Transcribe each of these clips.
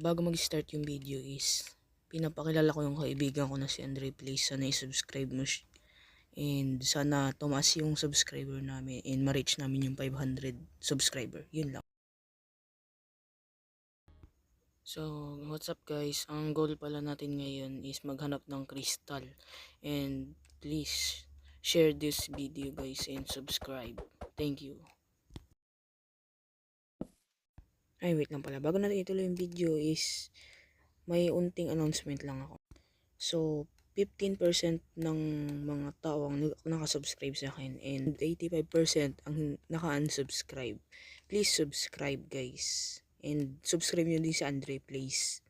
bago mag-start yung video is pinapakilala ko yung kaibigan ko na si Andre. Please sana i-subscribe mo and sana tumaas yung subscriber namin and ma-reach namin yung 500 subscriber. Yun lang. So, what's up guys? Ang goal pala natin ngayon is maghanap ng crystal. And please share this video guys and subscribe. Thank you. Ay, wait lang pala. Bago natin ituloy yung video is may unting announcement lang ako. So, 15% ng mga tao ang nakasubscribe sa akin and 85% ang naka-unsubscribe. Please subscribe guys. And subscribe nyo din sa Andre please.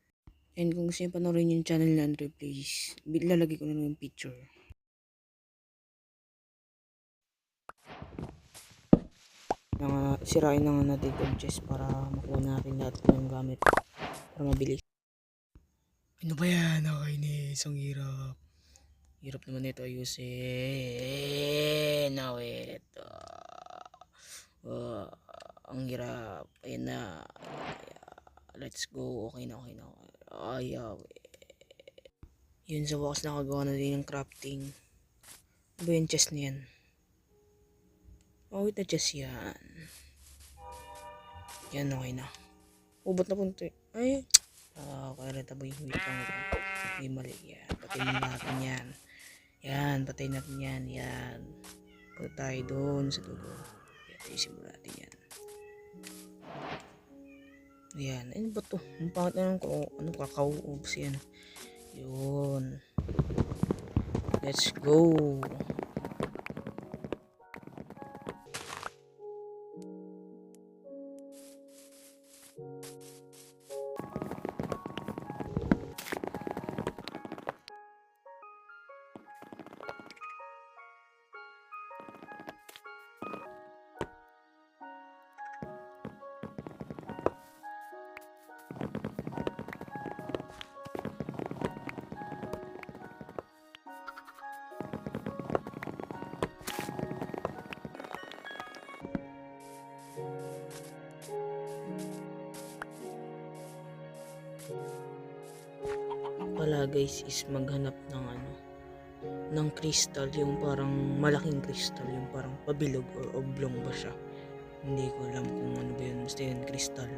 And kung gusto nyo panoorin yung channel ni Andre please, lalagay ko na lang yung picture. Sirain na nga natin yung chest para makuha natin lahat ng gamit para mabilis. Ano ba yan? Nakainis. Ang hirap. Hirap naman ito ayusin. Now ito. Ang hirap. Ayan na. Let's go. Okay na. Ayaw. Yun sa wakas nakagawa na din ng crafting. Ano ba yung chest na yan? Wait na chest yan. Yan okay na. Ba't na punto? Ay. Kaya rin taboy. Wait lang. May mali yan. Patayin natin yan. Yan. Patayin natin yan. Yan. Punta tayo doon sa dulo. Ayusin mo natin yan. Ayan. Ano ba to? Ang pangat na lang ko. Ano kakao-obs yan. Yun. Let's go. Pala guys is maghanap ng ng crystal, yung parang malaking crystal, yung parang pabilog or oblong ba siya, hindi ko alam kung ano ba yun, basta yun crystal.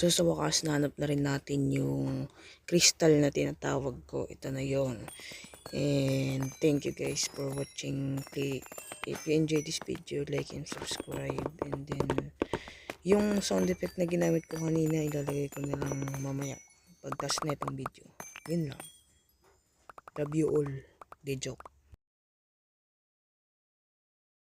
So sa wakas nahanap na rin natin yung crystal na tinatawag ko. Ito na yon. And thank you guys for watching. If you enjoyed this video, like and subscribe. And then yung sound effect na ginamit ko kanina, ilalagay ko na lang mamaya pagtas na itong video. Yun lang. Love you all. Di joke.